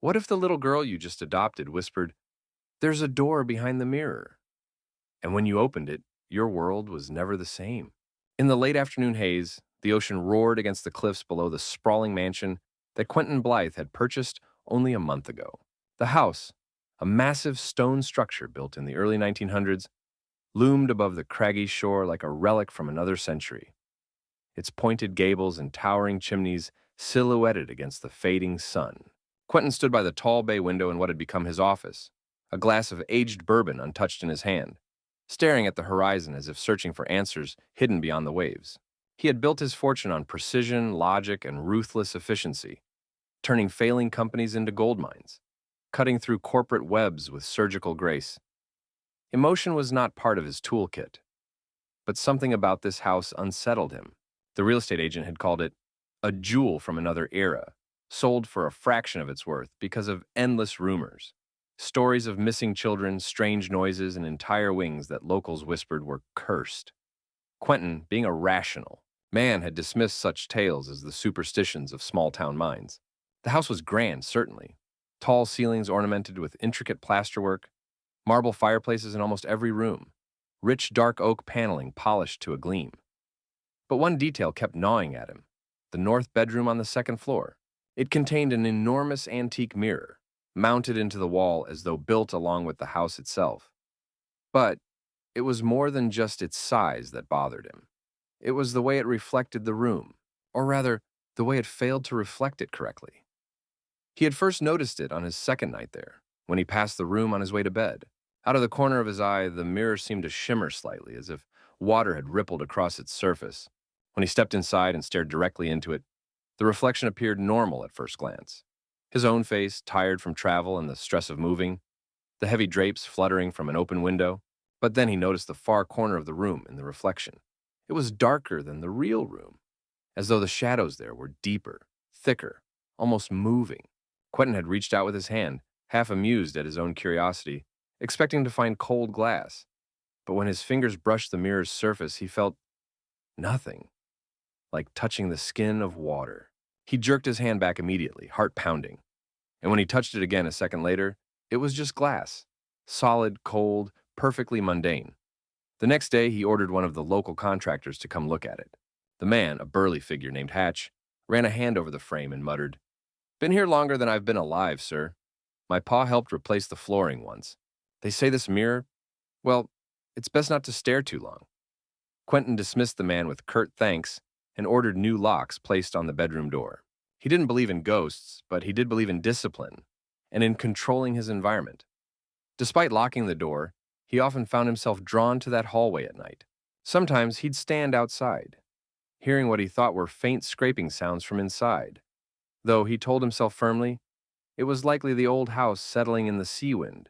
What if the little girl you just adopted whispered, "There's a door behind the mirror," and when you opened it, your world was never the same? In the late afternoon haze, the ocean roared against the cliffs below the sprawling mansion that Quentin Blythe had purchased only a month ago. The house, a massive stone structure built in the early 1900s, loomed above the craggy shore like a relic from another century, its pointed gables and towering chimneys silhouetted against the fading sun. Quentin stood by the tall bay window in what had become his office, a glass of aged bourbon untouched in his hand, staring at the horizon as if searching for answers hidden beyond the waves. He had built his fortune on precision, logic, and ruthless efficiency, turning failing companies into gold mines, cutting through corporate webs with surgical grace. Emotion was not part of his toolkit, but something about this house unsettled him. The real estate agent had called it a jewel from another era, sold for a fraction of its worth because of endless rumors. Stories of missing children, strange noises, and entire wings that locals whispered were cursed. Quentin, being a rational man, had dismissed such tales as the superstitions of small-town minds. The house was grand, certainly. Tall ceilings ornamented with intricate plasterwork, marble fireplaces in almost every room, rich dark oak paneling polished to a gleam. But one detail kept gnawing at him: the north bedroom on the second floor. It contained an enormous antique mirror, mounted into the wall as though built along with the house itself. But it was more than just its size that bothered him. It was the way it reflected the room, or rather, the way it failed to reflect it correctly. He had first noticed it on his second night there, when he passed the room on his way to bed. Out of the corner of his eye, the mirror seemed to shimmer slightly, as if water had rippled across its surface. When he stepped inside and stared directly into it, the reflection appeared normal at first glance. His own face, tired from travel and the stress of moving, the heavy drapes fluttering from an open window. But then he noticed the far corner of the room in the reflection. It was darker than the real room, as though the shadows there were deeper, thicker, almost moving. Quentin had reached out with his hand, half amused at his own curiosity, expecting to find cold glass. But when his fingers brushed the mirror's surface, he felt nothing, like touching the skin of water. He jerked his hand back immediately, heart pounding. And when he touched it again a second later, it was just glass, solid, cold, perfectly mundane. The next day, he ordered one of the local contractors to come look at it. The man, a burly figure named Hatch, ran a hand over the frame and muttered, "Been here longer than I've been alive, sir. My pa helped replace the flooring once. They say this mirror, well, it's best not to stare too long." Quentin dismissed the man with curt thanks and ordered new locks placed on the bedroom door. He didn't believe in ghosts, but he did believe in discipline and in controlling his environment. Despite locking the door, he often found himself drawn to that hallway at night. Sometimes he'd stand outside, hearing what he thought were faint scraping sounds from inside, though he told himself firmly it was likely the old house settling in the sea wind.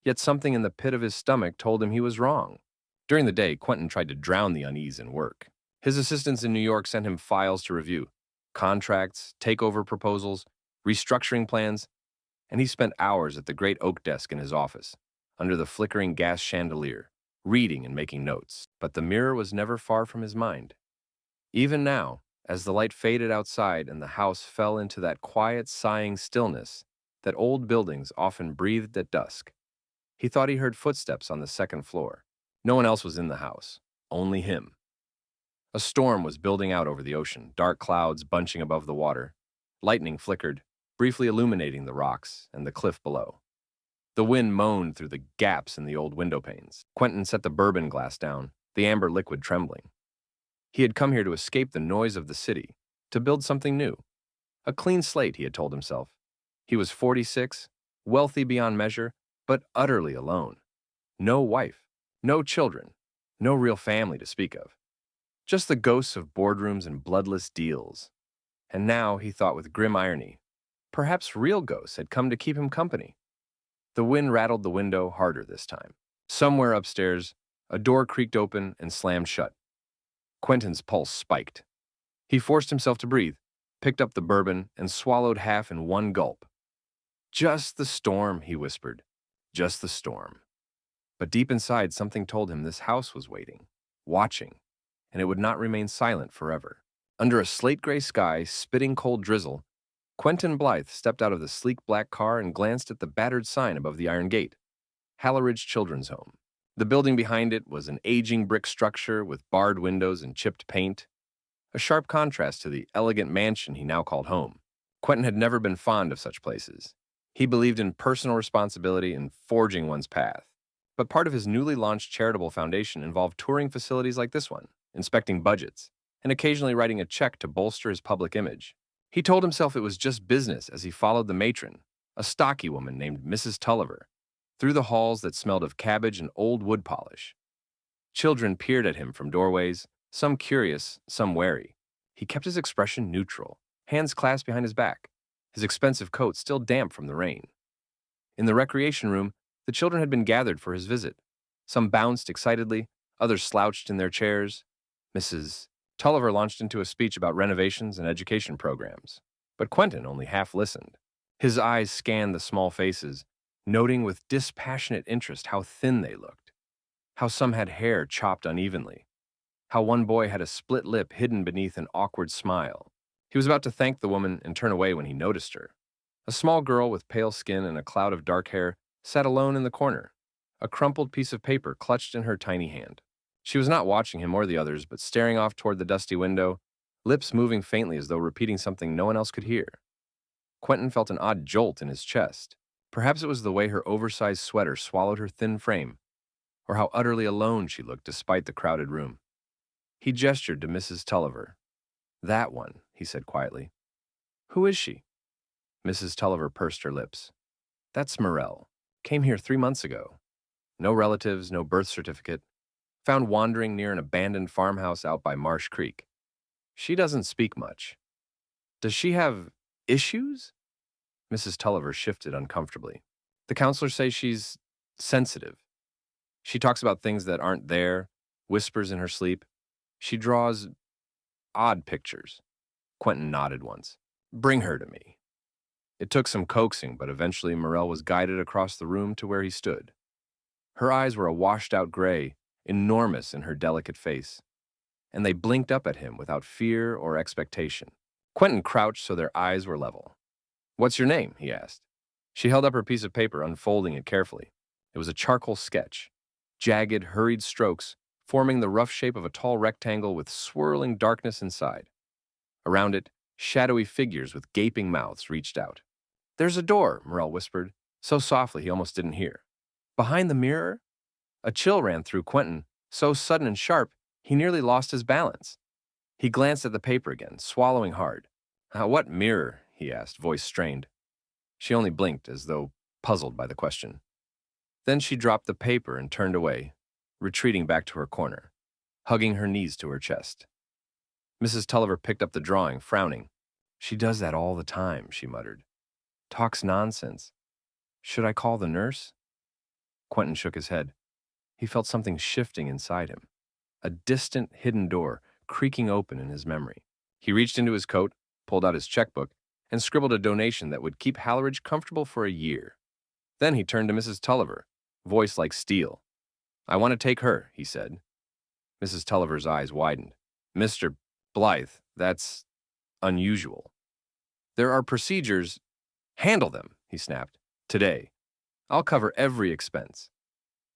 Yet something in the pit of his stomach told him he was wrong. During the day, Quentin tried to drown the unease in work. His assistants in New York sent him files to review, contracts, takeover proposals, restructuring plans, and he spent hours at the great oak desk in his office, under the flickering gas chandelier, reading and making notes. But the mirror was never far from his mind. Even now, as the light faded outside and the house fell into that quiet, sighing stillness that old buildings often breathed at dusk, he thought he heard footsteps on the second floor. No one else was in the house, only him. A storm was building out over the ocean, dark clouds bunching above the water. Lightning flickered, briefly illuminating the rocks and the cliff below. The wind moaned through the gaps in the old window panes. Quentin set the bourbon glass down, the amber liquid trembling. He had come here to escape the noise of the city, to build something new. A clean slate, he had told himself. He was 46, wealthy beyond measure, but utterly alone. No wife, no children, no real family to speak of. Just the ghosts of boardrooms and bloodless deals. And now, he thought with grim irony, perhaps real ghosts had come to keep him company. The wind rattled the window harder this time. Somewhere upstairs, a door creaked open and slammed shut. Quentin's pulse spiked. He forced himself to breathe, picked up the bourbon, and swallowed half in one gulp. "Just the storm," he whispered. "Just the storm." But deep inside, something told him this house was waiting, watching, and it would not remain silent forever. Under a slate-gray sky, spitting cold drizzle, Quentin Blythe stepped out of the sleek black car and glanced at the battered sign above the iron gate, Halleridge Children's Home. The building behind it was an aging brick structure with barred windows and chipped paint, a sharp contrast to the elegant mansion he now called home. Quentin had never been fond of such places. He believed in personal responsibility and forging one's path. But part of his newly launched charitable foundation involved touring facilities like this one, inspecting budgets, and occasionally writing a check to bolster his public image. He told himself it was just business as he followed the matron, a stocky woman named Mrs. Tulliver, through the halls that smelled of cabbage and old wood polish. Children peered at him from doorways, some curious, some wary. He kept his expression neutral, hands clasped behind his back, his expensive coat still damp from the rain. In the recreation room, the children had been gathered for his visit. Some bounced excitedly, others slouched in their chairs. Mrs. Tulliver launched into a speech about renovations and education programs, but Quentin only half listened. His eyes scanned the small faces, noting with dispassionate interest how thin they looked, how some had hair chopped unevenly, how one boy had a split lip hidden beneath an awkward smile. He was about to thank the woman and turn away when he noticed her. A small girl with pale skin and a cloud of dark hair sat alone in the corner, a crumpled piece of paper clutched in her tiny hand. She was not watching him or the others, but staring off toward the dusty window, lips moving faintly as though repeating something no one else could hear. Quentin felt an odd jolt in his chest. Perhaps it was the way her oversized sweater swallowed her thin frame, or how utterly alone she looked despite the crowded room. He gestured to Mrs. Tulliver. "That one," he said quietly. "Who is she?" Mrs. Tulliver pursed her lips. "That's Morel. Came here 3 months ago. No relatives, no birth certificate. Found wandering near an abandoned farmhouse out by Marsh Creek. She doesn't speak much. Does she have issues?" Mrs. Tulliver shifted uncomfortably. "The counselors say she's sensitive. She talks about things that aren't there, whispers in her sleep. She draws odd pictures." Quentin nodded once. "Bring her to me." It took some coaxing, but eventually Morel was guided across the room to where he stood. Her eyes were a washed-out gray, enormous in her delicate face, and they blinked up at him without fear or expectation. Quentin crouched so their eyes were level. "What's your name?" he asked. She held up her piece of paper, unfolding it carefully. It was a charcoal sketch, jagged, hurried strokes forming the rough shape of a tall rectangle with swirling darkness inside. Around it, shadowy figures with gaping mouths reached out. "There's a door," Morel whispered, so softly he almost didn't hear. "Behind the mirror?" A chill ran through Quentin, so sudden and sharp, he nearly lost his balance. He glanced at the paper again, swallowing hard. "What mirror?" he asked, voice strained. She only blinked, as though puzzled by the question. Then she dropped the paper and turned away, retreating back to her corner, hugging her knees to her chest. Mrs. Tulliver picked up the drawing, frowning. "She does that all the time," she muttered. "Talks nonsense. Should I call the nurse?" Quentin shook his head. He felt something shifting inside him, a distant, hidden door creaking open in his memory. He reached into his coat, pulled out his checkbook, and scribbled a donation that would keep Halleridge comfortable for a year. Then he turned to Mrs. Tulliver, voice like steel. "I want to take her," he said. Mrs. Tulliver's eyes widened. "Mr. Blythe, that's unusual. There are procedures." "Handle them," he snapped. "Today. I'll cover every expense.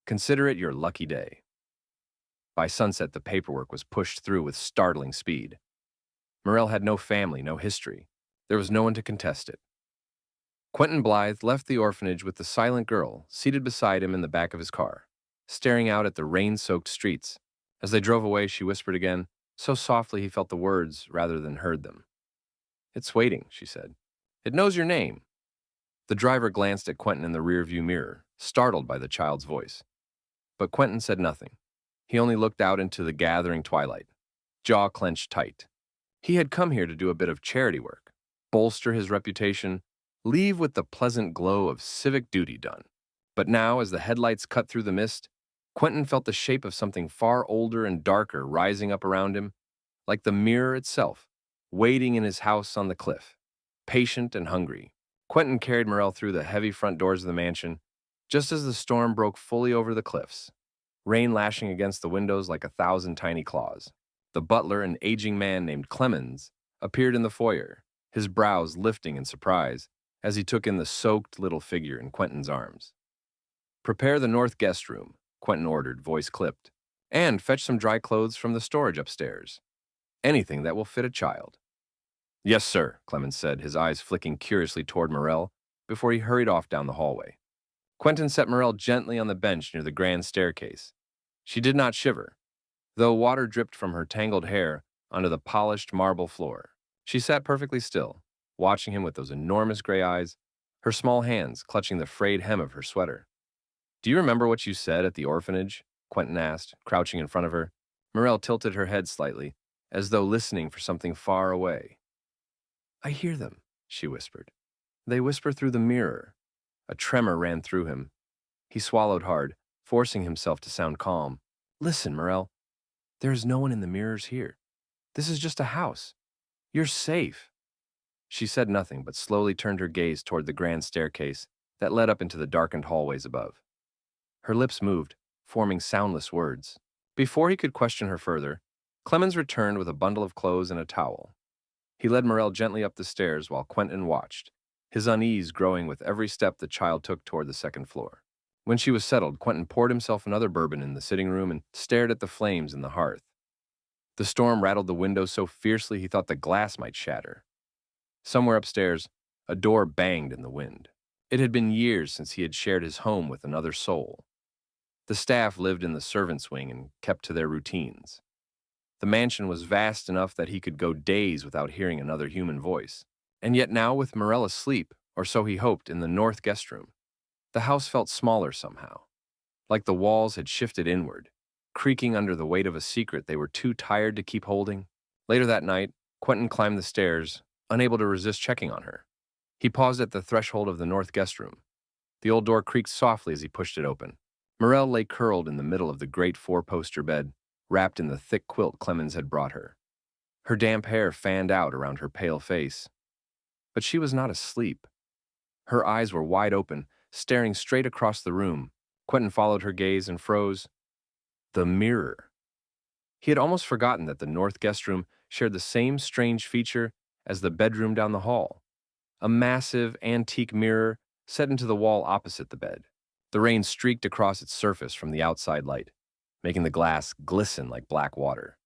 Consider it your lucky day." By sunset, the paperwork was pushed through with startling speed. Morel had no family, no history. There was no one to contest it. Quentin Blythe left the orphanage with the silent girl seated beside him in the back of his car, staring out at the rain-soaked streets. As they drove away, she whispered again, so softly he felt the words rather than heard them. "It's waiting," she said. "It knows your name." The driver glanced at Quentin in the rearview mirror, startled by the child's voice. But Quentin said nothing. He only looked out into the gathering twilight, jaw clenched tight. He had come here to do a bit of charity work, bolster his reputation, leave with the pleasant glow of civic duty done. But now, as the headlights cut through the mist, Quentin felt the shape of something far older and darker rising up around him, like the mirror itself, waiting in his house on the cliff, patient and hungry. Quentin carried Morel through the heavy front doors of the mansion, just as the storm broke fully over the cliffs, rain lashing against the windows like 1,000 tiny claws. The butler, an aging man named Clemens, appeared in the foyer, his brows lifting in surprise as he took in the soaked little figure in Quentin's arms. "Prepare the north guest room," Quentin ordered, voice clipped, "and fetch some dry clothes from the storage upstairs. Anything that will fit a child." "Yes, sir," Clemens said, his eyes flicking curiously toward Morel before he hurried off down the hallway. Quentin set Morel gently on the bench near the grand staircase. She did not shiver, though water dripped from her tangled hair onto the polished marble floor. She sat perfectly still, watching him with those enormous gray eyes, her small hands clutching the frayed hem of her sweater. "Do you remember what you said at the orphanage?" Quentin asked, crouching in front of her. Morel tilted her head slightly, as though listening for something far away. "I hear them," she whispered. "They whisper through the mirror." A tremor ran through him. He swallowed hard, forcing himself to sound calm. "Listen, Morel. There is no one in the mirrors here. This is just a house. You're safe." She said nothing, but slowly turned her gaze toward the grand staircase that led up into the darkened hallways above. Her lips moved, forming soundless words. Before he could question her further, Clemens returned with a bundle of clothes and a towel. He led Morel gently up the stairs while Quentin watched, his unease growing with every step the child took toward the second floor. When she was settled, Quentin poured himself another bourbon in the sitting room and stared at the flames in the hearth. The storm rattled the windows so fiercely he thought the glass might shatter. Somewhere upstairs, a door banged in the wind. It had been years since he had shared his home with another soul. The staff lived in the servants' wing and kept to their routines. The mansion was vast enough that he could go days without hearing another human voice. And yet now, with Morel asleep, or so he hoped, in the north guest room, the house felt smaller somehow, like the walls had shifted inward, creaking under the weight of a secret they were too tired to keep holding. Later that night, Quentin climbed the stairs, unable to resist checking on her. He paused at the threshold of the north guest room. The old door creaked softly as he pushed it open. Morel lay curled in the middle of the great four-poster bed, wrapped in the thick quilt Clemens had brought her. Her damp hair fanned out around her pale face. But she was not asleep. Her eyes were wide open, staring straight across the room. Quentin followed her gaze and froze. The mirror. He had almost forgotten that the north guest room shared the same strange feature as the bedroom down the hall. A massive, antique mirror set into the wall opposite the bed. The rain streaked across its surface from the outside light, making the glass glisten like black water.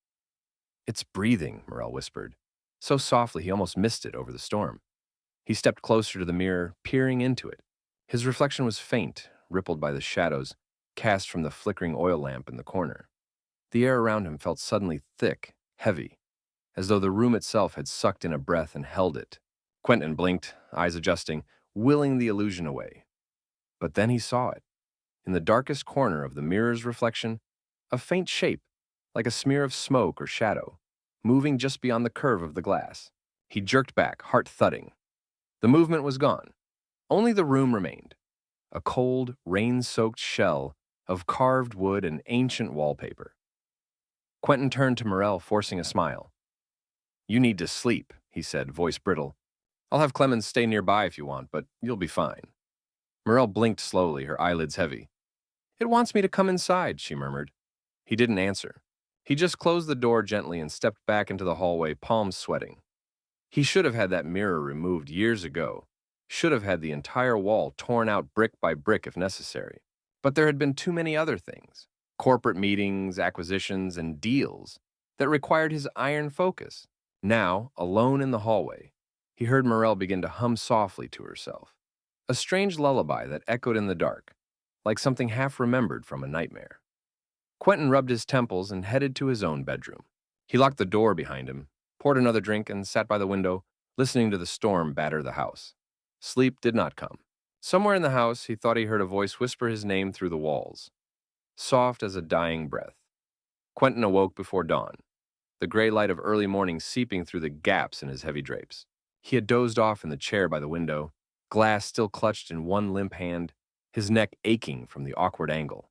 "It's breathing," Morel whispered, so softly he almost missed it over the storm. He stepped closer to the mirror, peering into it. His reflection was faint, rippled by the shadows cast from the flickering oil lamp in the corner. The air around him felt suddenly thick, heavy, as though the room itself had sucked in a breath and held it. Quentin blinked, eyes adjusting, willing the illusion away. But then he saw it. In the darkest corner of the mirror's reflection, a faint shape, like a smear of smoke or shadow, moving just beyond the curve of the glass. He jerked back, heart thudding. The movement was gone. Only the room remained, a cold, rain-soaked shell of carved wood and ancient wallpaper. Quentin turned to Morel, forcing a smile. "You need to sleep," he said, voice brittle. "I'll have Clemens stay nearby if you want, but you'll be fine." Morel blinked slowly, her eyelids heavy. "It wants me to come inside," she murmured. He didn't answer. He just closed the door gently and stepped back into the hallway, palms sweating. He should have had that mirror removed years ago, should have had the entire wall torn out brick by brick if necessary. But there had been too many other things, corporate meetings, acquisitions, and deals, that required his iron focus. Now, alone in the hallway, he heard Morel begin to hum softly to herself, a strange lullaby that echoed in the dark, like something half-remembered from a nightmare. Quentin rubbed his temples and headed to his own bedroom. He locked the door behind him, poured another drink, and sat by the window, listening to the storm batter the house. Sleep did not come. Somewhere in the house, he thought he heard a voice whisper his name through the walls, soft as a dying breath. Quentin awoke before dawn, the gray light of early morning seeping through the gaps in his heavy drapes. He had dozed off in the chair by the window, glass still clutched in one limp hand, his neck aching from the awkward angle.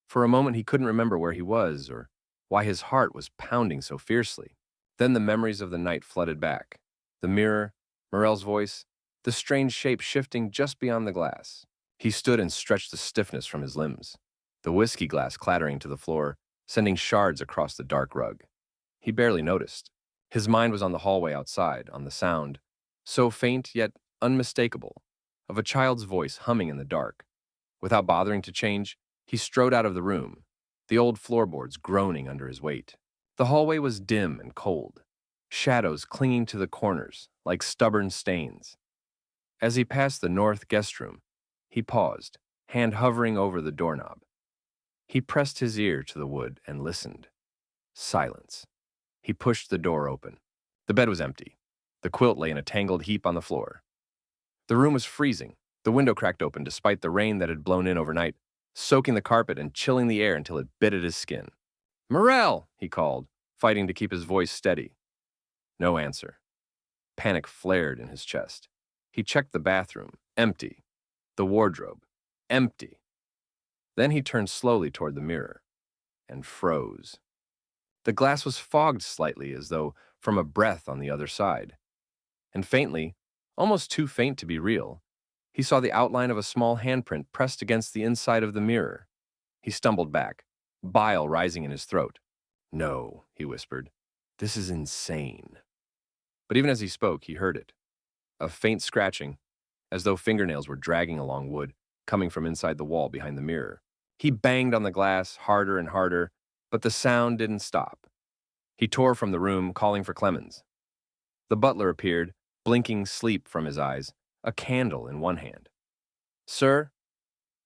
For a moment he couldn't remember where he was or why his heart was pounding so fiercely. Then the memories of the night flooded back. The mirror, Morel's voice, the strange shape shifting just beyond the glass. He stood and stretched the stiffness from his limbs, the whiskey glass clattering to the floor, sending shards across the dark rug. He barely noticed. His mind was on the hallway outside, on the sound, so faint yet unmistakable, of a child's voice humming in the dark. Without bothering to change, he strode out of the room, the old floorboards groaning under his weight. The hallway was dim and cold, shadows clinging to the corners like stubborn stains. As he passed the north guest room, he paused, hand hovering over the doorknob. He pressed his ear to the wood and listened. Silence. He pushed the door open. The bed was empty. The quilt lay in a tangled heap on the floor. The room was freezing. The window cracked open despite the rain that had blown in overnight, soaking the carpet and chilling the air until it bit at his skin. "Morel!" he called, fighting to keep his voice steady. No answer. Panic flared in his chest. He checked the bathroom, empty. The wardrobe, empty. Then he turned slowly toward the mirror and froze. The glass was fogged slightly as though from a breath on the other side. And faintly, almost too faint to be real, he saw the outline of a small handprint pressed against the inside of the mirror. He stumbled back, bile rising in his throat. "No," he whispered. "This is insane." But even as he spoke, he heard it. A faint scratching, as though fingernails were dragging along wood, coming from inside the wall behind the mirror. He banged on the glass harder and harder, but the sound didn't stop. He tore from the room, calling for Clemens. The butler appeared, blinking sleep from his eyes, a candle in one hand. "Sir?"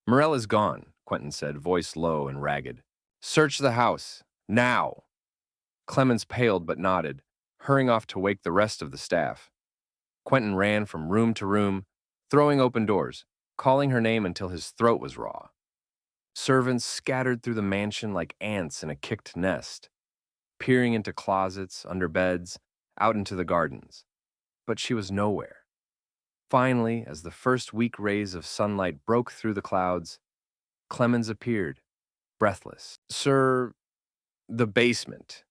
"Morel is gone," Quentin said, voice low and ragged. "Search the house, now." Clemens paled but nodded, hurrying off to wake the rest of the staff. Quentin ran from room to room, throwing open doors, calling her name until his throat was raw. Servants scattered through the mansion like ants in a kicked nest, peering into closets, under beds, out into the gardens. But she was nowhere. Finally, as the first weak rays of sunlight broke through the clouds, Clemens appeared, breathless. "Sir, the basement."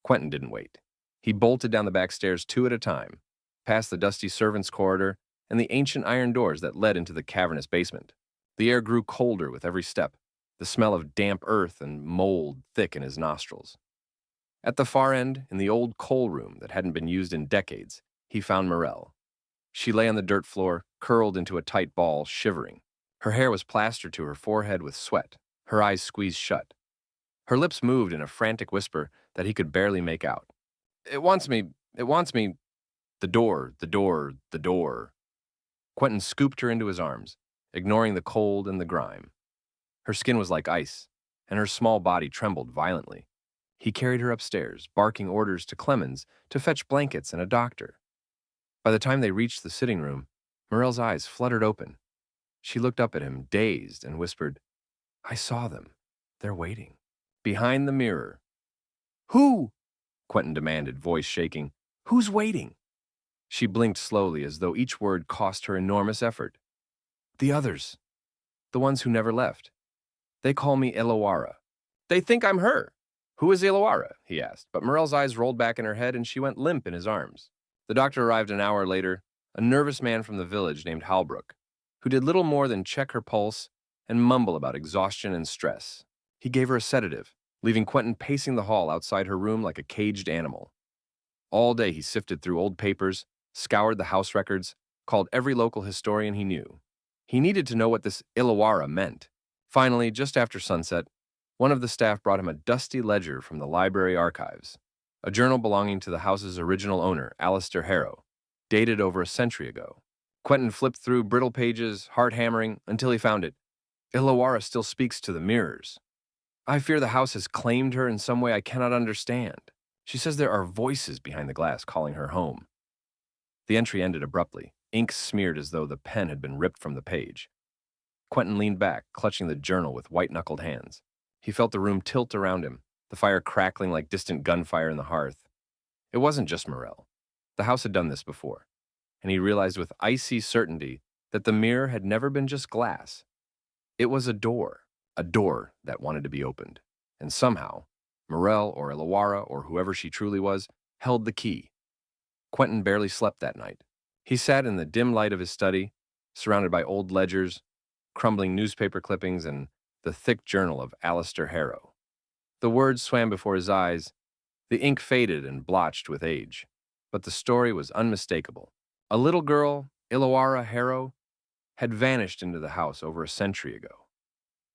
Quentin didn't wait. He bolted down the back stairs 2 at a time, past the dusty servants' corridor and the ancient iron doors that led into the cavernous basement. The air grew colder with every step, the smell of damp earth and mold thick in his nostrils. At the far end, in the old coal room that hadn't been used in decades, he found Morel. She lay on the dirt floor, curled into a tight ball, shivering. Her hair was plastered to her forehead with sweat, her eyes squeezed shut. Her lips moved in a frantic whisper that he could barely make out. It wants me. The door, the door, the door." Quentin scooped her into his arms, ignoring the cold and the grime. Her skin was like ice, and her small body trembled violently. He carried her upstairs, barking orders to Clemens to fetch blankets and a doctor. By the time they reached the sitting room, Morel's eyes fluttered open. She looked up at him, dazed, and whispered, "I saw them. They're waiting." Behind the mirror. "Who?" Quentin demanded, voice shaking. "Who's waiting?" She blinked slowly as though each word cost her enormous effort. "The others. The ones who never left. They call me Illawarra. They think I'm her." "Who is Illawarra?" he asked, but Morel's eyes rolled back in her head and she went limp in his arms. The doctor arrived an hour later, a nervous man from the village named Halbrook, who did little more than check her pulse and mumble about exhaustion and stress. He gave her a sedative, leaving Quentin pacing the hall outside her room like a caged animal. All day he sifted through old papers, scoured the house records, called every local historian he knew. He needed to know what this Illawarra meant. Finally, just after sunset, one of the staff brought him a dusty ledger from the library archives, a journal belonging to the house's original owner, Alistair Harrow, dated over a century ago. Quentin flipped through brittle pages, heart-hammering, until he found it. Illawarra still speaks to the mirrors. "I fear the house has claimed her in some way I cannot understand. She says there are voices behind the glass calling her home." The entry ended abruptly, ink smeared as though the pen had been ripped from the page. Quentin leaned back, clutching the journal with white-knuckled hands. He felt the room tilt around him, the fire crackling like distant gunfire in the hearth. It wasn't just Morel. The house had done this before, and he realized with icy certainty that the mirror had never been just glass. It was a door that wanted to be opened. And somehow, Morel or Illawarra or whoever she truly was, held the key. Quentin barely slept that night. He sat in the dim light of his study, surrounded by old ledgers, crumbling newspaper clippings, and the thick journal of Alistair Harrow. The words swam before his eyes, the ink faded and blotched with age, but the story was unmistakable. A little girl, Illawarra Harrow, had vanished into the house over a century ago.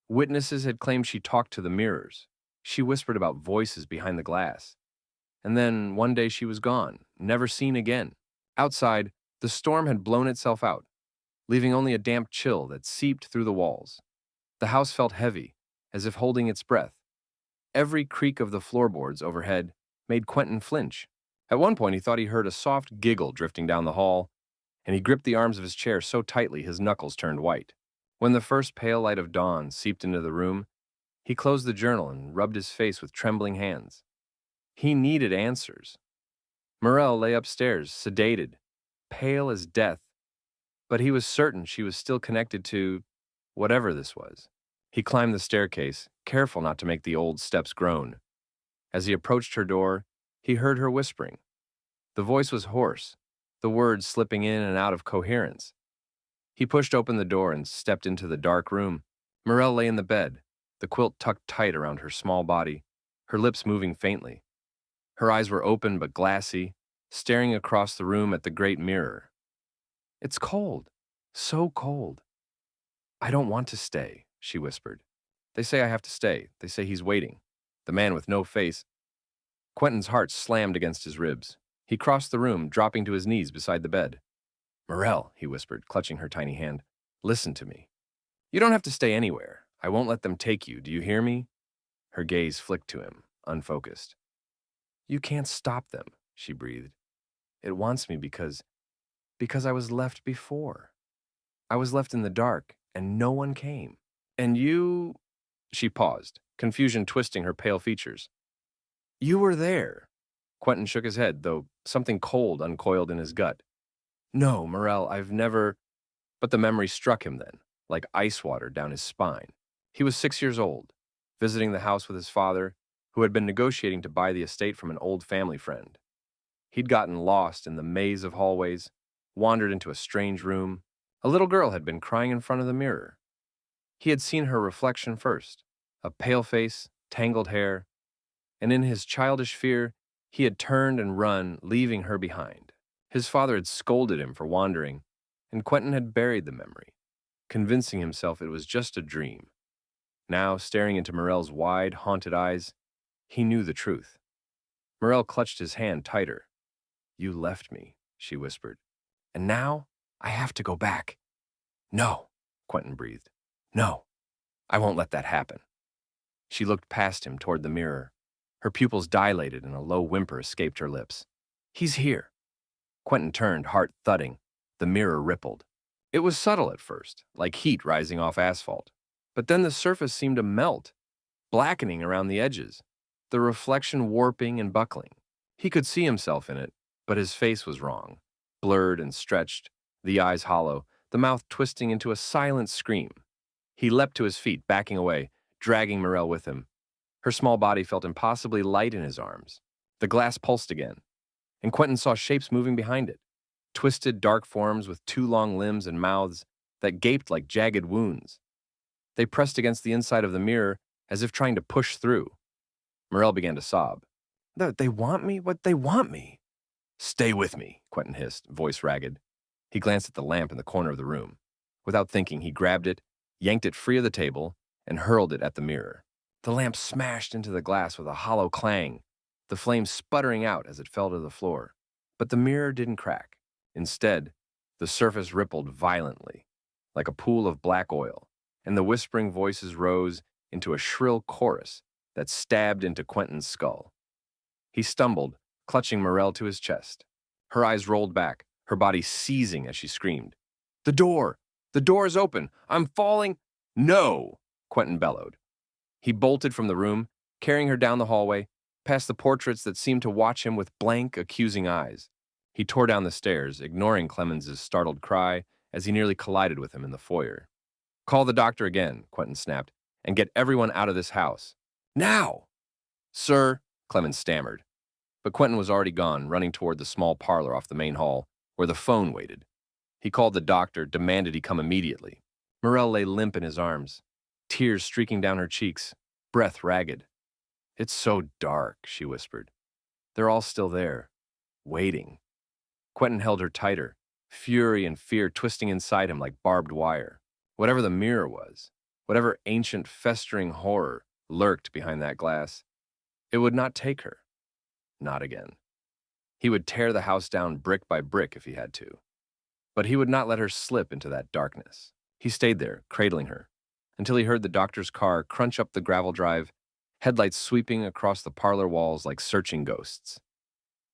Witnesses had claimed she talked to the mirrors. She whispered about voices behind the glass. And then one day she was gone, never seen again. Outside, the storm had blown itself out, leaving only a damp chill that seeped through the walls. The house felt heavy, as if holding its breath. Every creak of the floorboards overhead made Quentin flinch. At one point, he thought he heard a soft giggle drifting down the hall, and he gripped the arms of his chair so tightly his knuckles turned white. When the first pale light of dawn seeped into the room, he closed the journal and rubbed his face with trembling hands. He needed answers. Morel lay upstairs, sedated, pale as death, but he was certain she was still connected to whatever this was. He climbed the staircase, careful not to make the old steps groan. As he approached her door, he heard her whispering. The voice was hoarse, the words slipping in and out of coherence. He pushed open the door and stepped into the dark room. Morel lay in the bed, the quilt tucked tight around her small body, her lips moving faintly. Her eyes were open but glassy, staring across the room at the great mirror. "It's cold, so cold." "I don't want to stay," she whispered. "They say I have to stay. They say he's waiting." The man with no face. Quentin's heart slammed against his ribs. He crossed the room, dropping to his knees beside the bed. "Morel," he whispered, clutching her tiny hand, "listen to me. You don't have to stay anywhere. I won't let them take you. Do you hear me?" Her gaze flicked to him, unfocused. "You can't stop them," she breathed. "It wants me because I was left before. I was left in the dark, and no one came. And you—" She paused, confusion twisting her pale features. "You were there." Quentin shook his head, though something cold uncoiled in his gut. "No, Morel, I've never—" But the memory struck him then, like ice water down his spine. He was 6 years old, visiting the house with his father, who had been negotiating to buy the estate from an old family friend. He'd gotten lost in the maze of hallways, wandered into a strange room. A little girl had been crying in front of the mirror. He had seen her reflection first, a pale face, tangled hair, and in his childish fear, he had turned and run, leaving her behind. His father had scolded him for wandering, and Quentin had buried the memory, convincing himself it was just a dream. Now, staring into Morel's wide, haunted eyes, he knew the truth. Morel clutched his hand tighter. "You left me," she whispered. "And now I have to go back." "No," Quentin breathed. "No, I won't let that happen." She looked past him toward the mirror. Her pupils dilated and a low whimper escaped her lips. "He's here." Quentin turned, heart thudding. The mirror rippled. It was subtle at first, like heat rising off asphalt. But then the surface seemed to melt, blackening around the edges, the reflection warping and buckling. He could see himself in it, but his face was wrong, blurred and stretched, the eyes hollow, the mouth twisting into a silent scream. He leapt to his feet, backing away, dragging Morel with him. Her small body felt impossibly light in his arms. The glass pulsed again, and Quentin saw shapes moving behind it, twisted, dark forms with two long limbs and mouths that gaped like jagged wounds. They pressed against the inside of the mirror as if trying to push through. Morel began to sob. They want me? What, they want me?" "Stay with me," Quentin hissed, voice ragged. He glanced at the lamp in the corner of the room. Without thinking, he grabbed it, yanked it free of the table, and hurled it at the mirror. The lamp smashed into the glass with a hollow clang, the flame sputtering out as it fell to the floor. But the mirror didn't crack. Instead, the surface rippled violently, like a pool of black oil, and the whispering voices rose into a shrill chorus that stabbed into Quentin's skull. He stumbled, clutching Morel to his chest. Her eyes rolled back, her body seizing as she screamed. "The door! The door is open! I'm falling!" "No!" Quentin bellowed. He bolted from the room, carrying her down the hallway, past the portraits that seemed to watch him with blank, accusing eyes. He tore down the stairs, ignoring Clemens's startled cry as he nearly collided with him in the foyer. "Call the doctor again," Quentin snapped, "and get everyone out of this house. Now!" "Sir," Clemens stammered. But Quentin was already gone, running toward the small parlor off the main hall, where the phone waited. He called the doctor, demanded he come immediately. Morel lay limp in his arms, tears streaking down her cheeks, breath ragged. "It's so dark," she whispered. "They're all still there, waiting." Quentin held her tighter, fury and fear twisting inside him like barbed wire. Whatever the mirror was, whatever ancient festering horror lurked behind that glass, it would not take her. Not again. He would tear the house down brick by brick if he had to. But he would not let her slip into that darkness. He stayed there, cradling her, until he heard the doctor's car crunch up the gravel drive, headlights sweeping across the parlor walls like searching ghosts.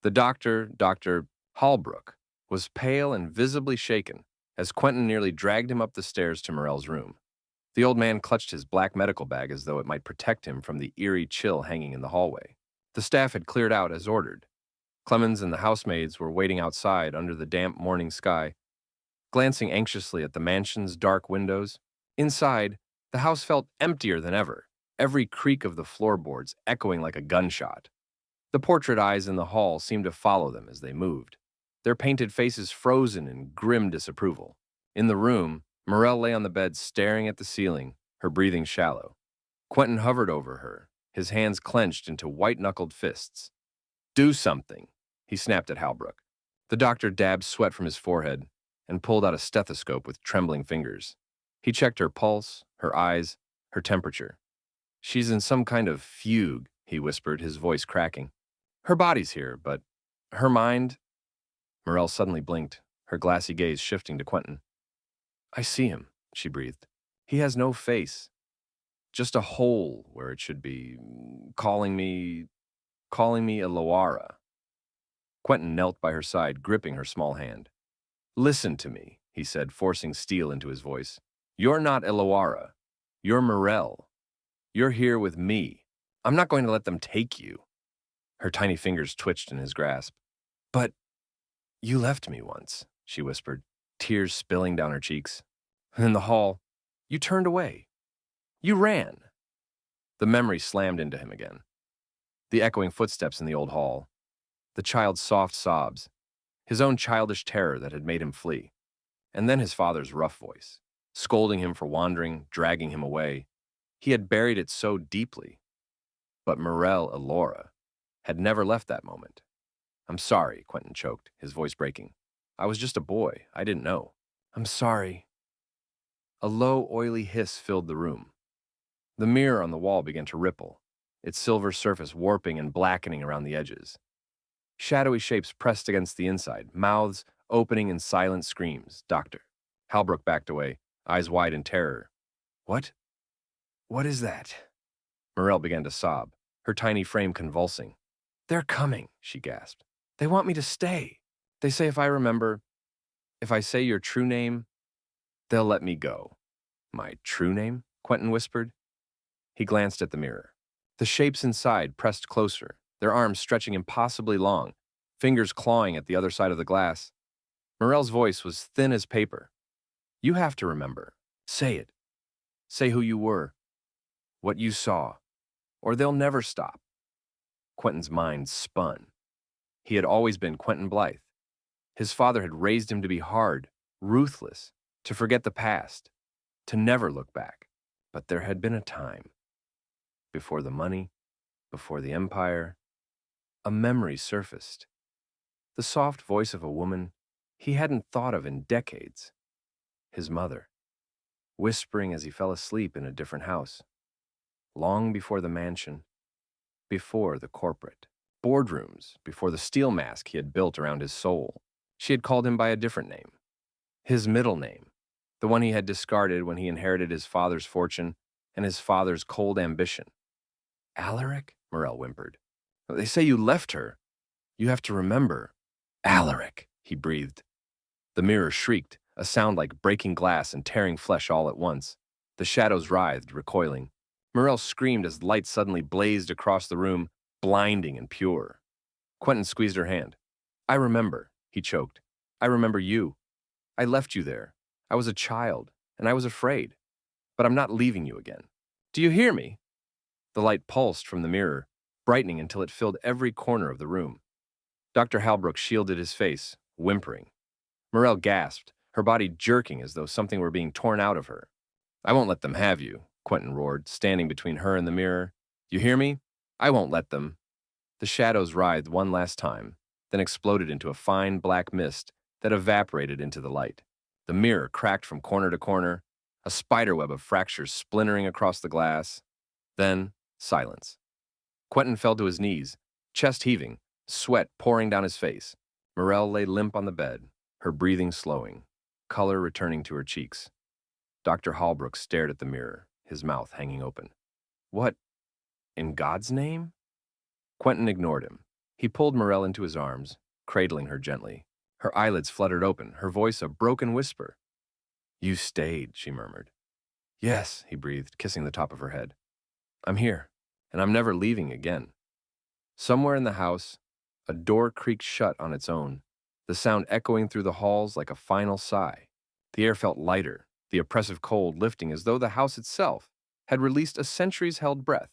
The doctor, Dr. Hallbrook, was pale and visibly shaken as Quentin nearly dragged him up the stairs to Morel's room. The old man clutched his black medical bag as though it might protect him from the eerie chill hanging in the hallway. The staff had cleared out as ordered. Clemens and the housemaids were waiting outside under the damp morning sky, glancing anxiously at the mansion's dark windows. Inside, the house felt emptier than ever, every creak of the floorboards echoing like a gunshot. The portrait eyes in the hall seemed to follow them as they moved, their painted faces frozen in grim disapproval. In the room, Morel lay on the bed staring at the ceiling, her breathing shallow. Quentin hovered over her, his hands clenched into white-knuckled fists. "Do something," he snapped at Halbrook. The doctor dabbed sweat from his forehead and pulled out a stethoscope with trembling fingers. He checked her pulse, her eyes, her temperature. "She's in some kind of fugue," he whispered, his voice cracking. "Her body's here, but her mind—" Morel suddenly blinked, her glassy gaze shifting to Quentin. "I see him," she breathed. "He has no face. Just a hole where it should be, calling me Eloara." Quentin knelt by her side, gripping her small hand. "Listen to me," he said, forcing steel into his voice. "You're not Eloara. You're Morel. You're here with me. I'm not going to let them take you." Her tiny fingers twitched in his grasp. "But you left me once," she whispered, tears spilling down her cheeks. "In the hall, you turned away. You ran." The memory slammed into him again. The echoing footsteps in the old hall, the child's soft sobs, his own childish terror that had made him flee, and then his father's rough voice, scolding him for wandering, dragging him away. He had buried it so deeply. But Morel Elora had never left that moment. "I'm sorry," Quentin choked, his voice breaking. "I was just a boy. I didn't know. I'm sorry." A low, oily hiss filled the room. The mirror on the wall began to ripple, its silver surface warping and blackening around the edges. Shadowy shapes pressed against the inside, mouths opening in silent screams. "Doctor." Halbrook backed away, eyes wide in terror. "What? What is that?" Morel began to sob, her tiny frame convulsing. "They're coming," she gasped. "They want me to stay. They say if I say your true name, they'll let me go." "My true name?" Quentin whispered. He glanced at the mirror. The shapes inside pressed closer, their arms stretching impossibly long, fingers clawing at the other side of the glass. Morel's voice was thin as paper. "You have to remember. Say it. Say who you were, what you saw, or they'll never stop." Quentin's mind spun. He had always been Quentin Blythe. His father had raised him to be hard, ruthless, to forget the past, to never look back. But there had been a time, before the money, before the empire, a memory surfaced. The soft voice of a woman he hadn't thought of in decades. His mother, whispering as he fell asleep in a different house. Long before the mansion, before the corporate boardrooms, before the steel mask he had built around his soul. She had called him by a different name. His middle name, the one he had discarded when he inherited his father's fortune and his father's cold ambition. "Alaric?" Morel whimpered. "They say you left her. You have to remember." "Alaric," he breathed. The mirror shrieked, a sound like breaking glass and tearing flesh all at once. The shadows writhed, recoiling. Morel screamed as light suddenly blazed across the room, blinding and pure. Quentin squeezed her hand. "I remember," he choked. "I remember you. I left you there. I was a child, and I was afraid. But I'm not leaving you again. Do you hear me?" The light pulsed from the mirror, brightening until it filled every corner of the room. Dr. Halbrook shielded his face, whimpering. Morel gasped, her body jerking as though something were being torn out of her. "I won't let them have you," Quentin roared, standing between her and the mirror. "You hear me? I won't let them." The shadows writhed one last time, then exploded into a fine black mist that evaporated into the light. The mirror cracked from corner to corner, a spiderweb of fractures splintering across the glass. Then, silence. Quentin fell to his knees, chest heaving, sweat pouring down his face. Morel lay limp on the bed, her breathing slowing, color returning to her cheeks. Dr. Hallbrook stared at the mirror, his mouth hanging open. What, in God's name? Quentin ignored him. He pulled Morel into his arms, cradling her gently. Her eyelids fluttered open, her voice a broken whisper. You stayed, she murmured. Yes, he breathed, kissing the top of her head. I'm here, and I'm never leaving again. Somewhere in the house, a door creaked shut on its own, the sound echoing through the halls like a final sigh. The air felt lighter, the oppressive cold lifting as though the house itself had released a centuries-held breath.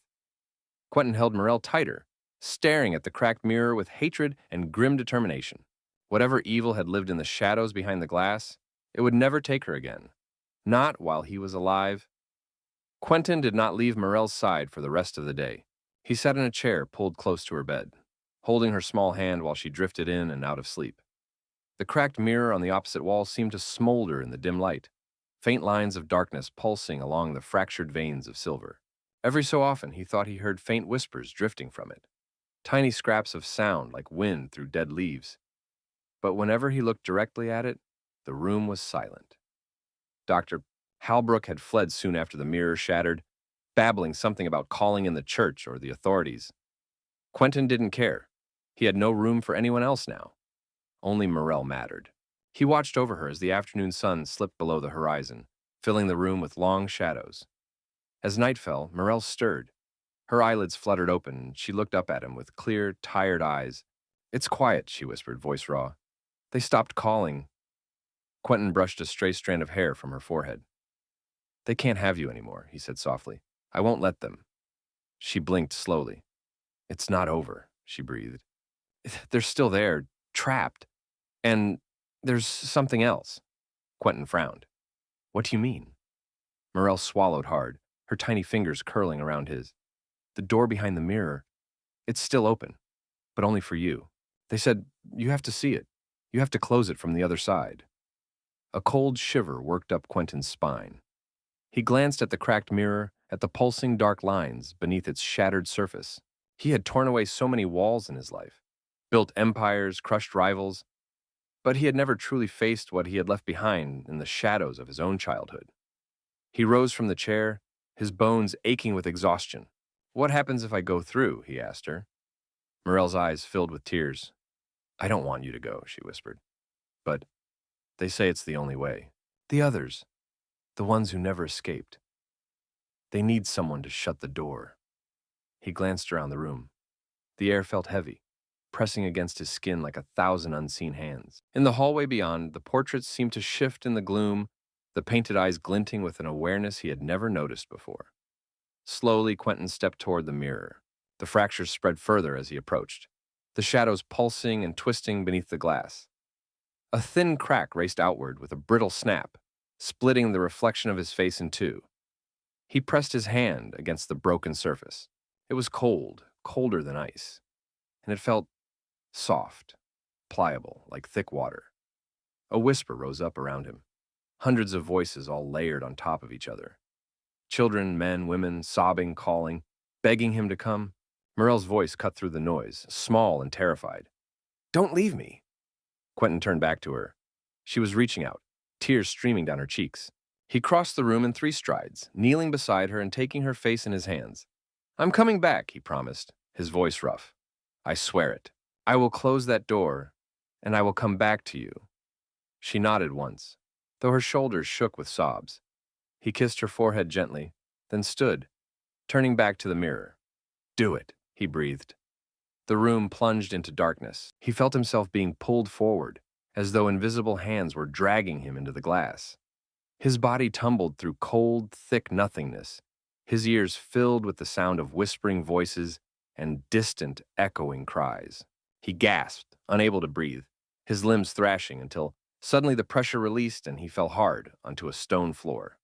Quentin held Morel tighter, staring at the cracked mirror with hatred and grim determination. Whatever evil had lived in the shadows behind the glass, it would never take her again. Not while he was alive. Quentin did not leave Morel's side for the rest of the day. He sat in a chair pulled close to her bed, holding her small hand while she drifted in and out of sleep. The cracked mirror on the opposite wall seemed to smolder in the dim light, faint lines of darkness pulsing along the fractured veins of silver. Every so often he thought he heard faint whispers drifting from it, tiny scraps of sound like wind through dead leaves. But whenever he looked directly at it, the room was silent. Dr. Halbrook had fled soon after the mirror shattered, babbling something about calling in the church or the authorities. Quentin didn't care. He had no room for anyone else now. Only Morel mattered. He watched over her as the afternoon sun slipped below the horizon, filling the room with long shadows. As night fell, Morel stirred. Her eyelids fluttered open, and she looked up at him with clear, tired eyes. It's quiet, she whispered, voice raw. They stopped calling. Quentin brushed a stray strand of hair from her forehead. They can't have you anymore, he said softly. I won't let them. She blinked slowly. It's not over, she breathed. They're still there, trapped. And there's something else. Quentin frowned. What do you mean? Morel swallowed hard, her tiny fingers curling around his. The door behind the mirror, it's still open, but only for you. They said, you have to see it. You have to close it from the other side. A cold shiver worked up Quentin's spine. He glanced at the cracked mirror, at the pulsing dark lines beneath its shattered surface. He had torn away so many walls in his life, built empires, crushed rivals, but he had never truly faced what he had left behind in the shadows of his own childhood. He rose from the chair, his bones aching with exhaustion. What happens if I go through? He asked her. Morel's eyes filled with tears. I don't want you to go, she whispered. But they say it's the only way. The others, the ones who never escaped. They need someone to shut the door. He glanced around the room. The air felt heavy, pressing against his skin like 1,000 unseen hands. In the hallway beyond, the portraits seemed to shift in the gloom, the painted eyes glinting with an awareness he had never noticed before. Slowly, Quentin stepped toward the mirror. The fractures spread further as he approached, the shadows pulsing and twisting beneath the glass. A thin crack raced outward with a brittle snap, splitting the reflection of his face in two. He pressed his hand against the broken surface. It was cold, colder than ice, and it felt soft, pliable, like thick water. A whisper rose up around him, hundreds of voices all layered on top of each other. Children, men, women, sobbing, calling, begging him to come. Morel's voice cut through the noise, small and terrified. Don't leave me. Quentin turned back to her. She was reaching out, tears streaming down her cheeks. He crossed the room in 3 strides, kneeling beside her and taking her face in his hands. I'm coming back, he promised, his voice rough. I swear it. I will close that door, and I will come back to you. She nodded once, though her shoulders shook with sobs. He kissed her forehead gently, then stood, turning back to the mirror. Do it, he breathed. The room plunged into darkness. He felt himself being pulled forward, as though invisible hands were dragging him into the glass. His body tumbled through cold, thick nothingness, his ears filled with the sound of whispering voices and distant, echoing cries. He gasped, unable to breathe, his limbs thrashing until suddenly the pressure released and he fell hard onto a stone floor.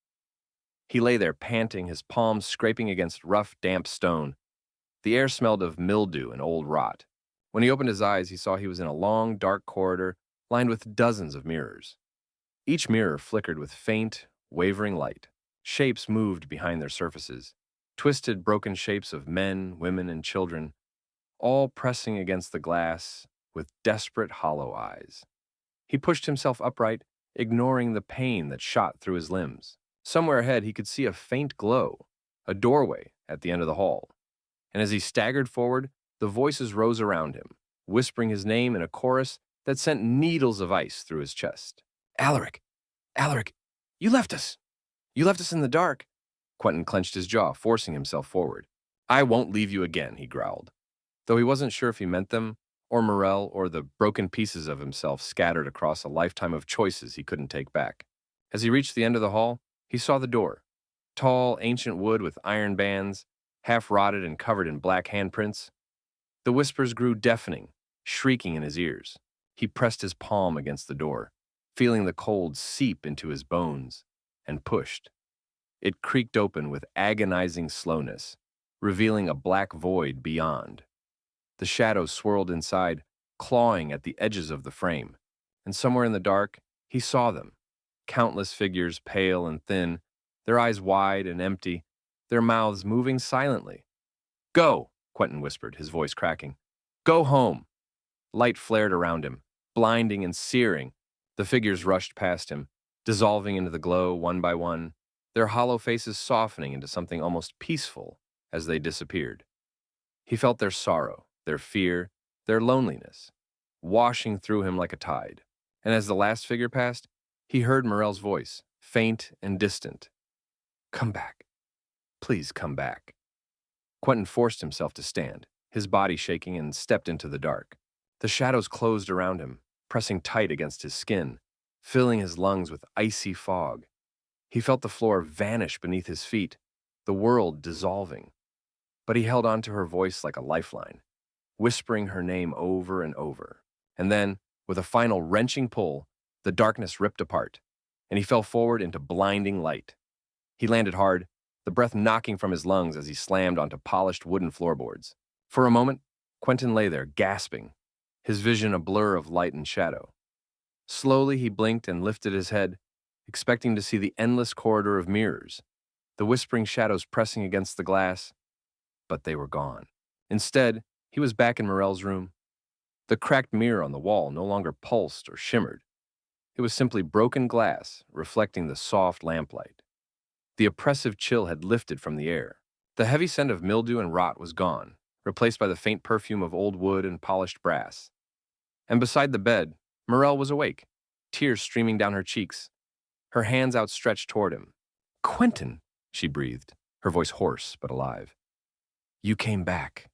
He lay there panting, his palms scraping against rough, damp stone. The air smelled of mildew and old rot. When he opened his eyes, he saw he was in a long, dark corridor lined with dozens of mirrors. Each mirror flickered with faint, wavering light. Shapes moved behind their surfaces, twisted, broken shapes of men, women, and children, all pressing against the glass with desperate, hollow eyes. He pushed himself upright, ignoring the pain that shot through his limbs. Somewhere ahead, he could see a faint glow, a doorway at the end of the hall. And as he staggered forward, the voices rose around him, whispering his name in a chorus that sent needles of ice through his chest. Alaric! Alaric! You left us! You left us in the dark! Quentin clenched his jaw, forcing himself forward. I won't leave you again, he growled. Though he wasn't sure if he meant them, or Morel, or the broken pieces of himself scattered across a lifetime of choices he couldn't take back. As he reached the end of the hall, he saw the door. Tall, ancient wood with iron bands, half rotted and covered in black handprints. The whispers grew deafening, shrieking in his ears. He pressed his palm against the door, feeling the cold seep into his bones, and pushed. It creaked open with agonizing slowness, revealing a black void beyond. The shadows swirled inside, clawing at the edges of the frame, and somewhere in the dark, he saw them. Countless figures, pale and thin, their eyes wide and empty, their mouths moving silently. Go, Quentin whispered, his voice cracking. Go home. Light flared around him, blinding and searing. The figures rushed past him, dissolving into the glow one by one, their hollow faces softening into something almost peaceful as they disappeared. He felt their sorrow, their fear, their loneliness, washing through him like a tide. And as the last figure passed, he heard Morel's voice, faint and distant. Come back. Please come back. Quentin forced himself to stand, his body shaking, and stepped into the dark. The shadows closed around him, pressing tight against his skin, filling his lungs with icy fog. He felt the floor vanish beneath his feet, the world dissolving. But he held on to her voice like a lifeline, whispering her name over and over. And then, with a final wrenching pull, the darkness ripped apart, and he fell forward into blinding light. He landed hard, the breath knocking from his lungs as he slammed onto polished wooden floorboards. For a moment, Quentin lay there, gasping, his vision a blur of light and shadow. Slowly, he blinked and lifted his head, expecting to see the endless corridor of mirrors, the whispering shadows pressing against the glass, but they were gone. Instead, he was back in Morel's room. The cracked mirror on the wall no longer pulsed or shimmered. It was simply broken glass, reflecting the soft lamplight. The oppressive chill had lifted from the air. The heavy scent of mildew and rot was gone, replaced by the faint perfume of old wood and polished brass. And beside the bed, Morel was awake, tears streaming down her cheeks, her hands outstretched toward him. Quentin, she breathed, her voice hoarse but alive. You came back.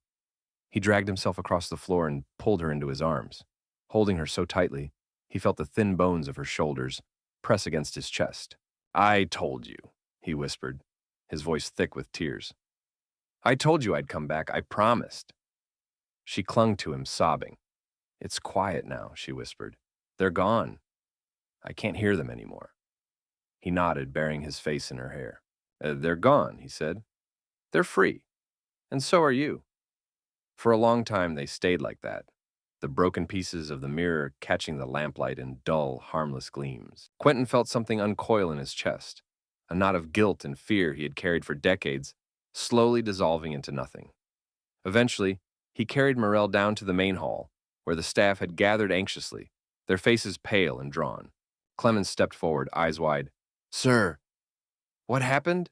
He dragged himself across the floor and pulled her into his arms. Holding her so tightly, he felt the thin bones of her shoulders press against his chest. I told you, he whispered, his voice thick with tears. I told you I'd come back, I promised. She clung to him, sobbing. It's quiet now, she whispered. They're gone. I can't hear them anymore. He nodded, burying his face in her hair. They're gone, he said. They're free. And so are you. For a long time, they stayed like that, the broken pieces of the mirror catching the lamplight in dull, harmless gleams. Quentin felt something uncoil in his chest, a knot of guilt and fear he had carried for decades, slowly dissolving into nothing. Eventually, he carried Morel down to the main hall, where the staff had gathered anxiously, their faces pale and drawn. Clemens stepped forward, eyes wide. Sir, what happened?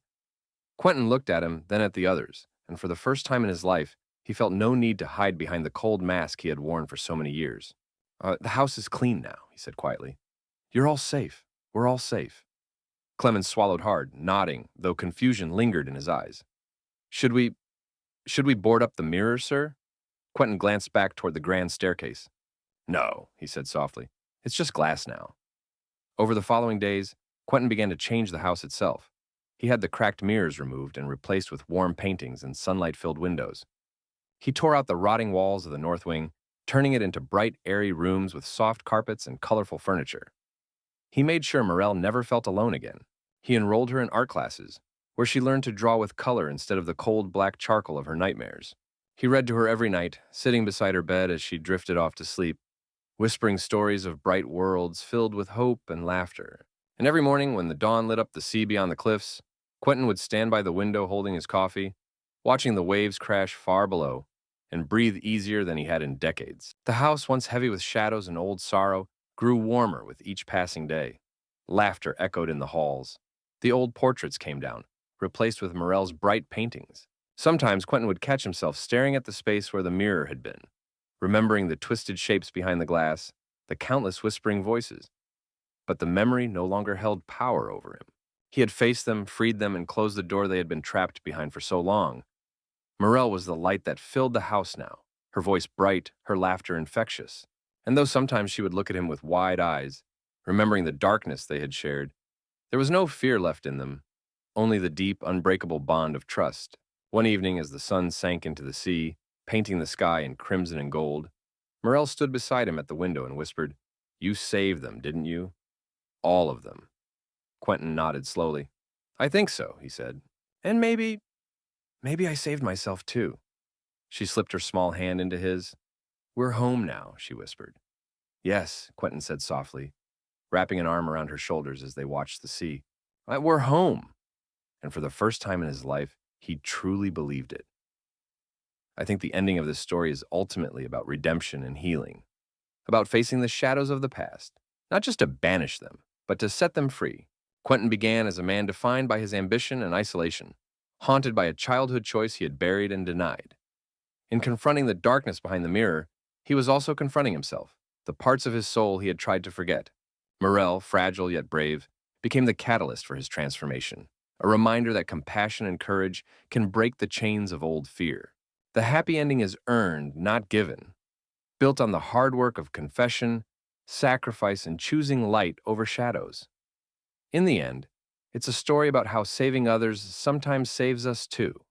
Quentin looked at him, then at the others, and for the first time in his life, he felt no need to hide behind the cold mask he had worn for so many years. The house is clean now, he said quietly. You're all safe. We're all safe. Clemens swallowed hard, nodding, though confusion lingered in his eyes. Should we board up the mirror, sir? Quentin glanced back toward the grand staircase. No, he said softly. It's just glass now. Over the following days, Quentin began to change the house itself. He had the cracked mirrors removed and replaced with warm paintings and sunlight-filled windows. He tore out the rotting walls of the north wing, turning it into bright, airy rooms with soft carpets and colorful furniture. He made sure Morel never felt alone again. He enrolled her in art classes, where she learned to draw with color instead of the cold black charcoal of her nightmares. He read to her every night, sitting beside her bed as she drifted off to sleep, whispering stories of bright worlds filled with hope and laughter. And every morning, when the dawn lit up the sea beyond the cliffs, Quentin would stand by the window holding his coffee, watching the waves crash far below, and breathe easier than he had in decades. The house, once heavy with shadows and old sorrow, grew warmer with each passing day. Laughter echoed in the halls. The old portraits came down, replaced with Morel's bright paintings. Sometimes Quentin would catch himself staring at the space where the mirror had been, remembering the twisted shapes behind the glass, the countless whispering voices. But the memory no longer held power over him. He had faced them, freed them, and closed the door they had been trapped behind for so long. Morel was the light that filled the house now, her voice bright, her laughter infectious. And though sometimes she would look at him with wide eyes, remembering the darkness they had shared, there was no fear left in them, only the deep, unbreakable bond of trust. One evening, as the sun sank into the sea, painting the sky in crimson and gold, Morel stood beside him at the window and whispered, "You saved them, didn't you? All of them." Quentin nodded slowly. "I think so," he said. "And maybe I saved myself too." She slipped her small hand into his. "We're home now," she whispered. "Yes," Quentin said softly, wrapping an arm around her shoulders as they watched the sea. "We're home." And for the first time in his life, he truly believed it. I think the ending of this story is ultimately about redemption and healing, about facing the shadows of the past, not just to banish them, but to set them free. Quentin began as a man defined by his ambition and isolation, haunted by a childhood choice he had buried and denied. In confronting the darkness behind the mirror, he was also confronting himself, the parts of his soul he had tried to forget. Morel, fragile yet brave, became the catalyst for his transformation, a reminder that compassion and courage can break the chains of old fear. The happy ending is earned, not given, built on the hard work of confession, sacrifice, and choosing light over shadows. In the end, it's a story about how saving others sometimes saves us too.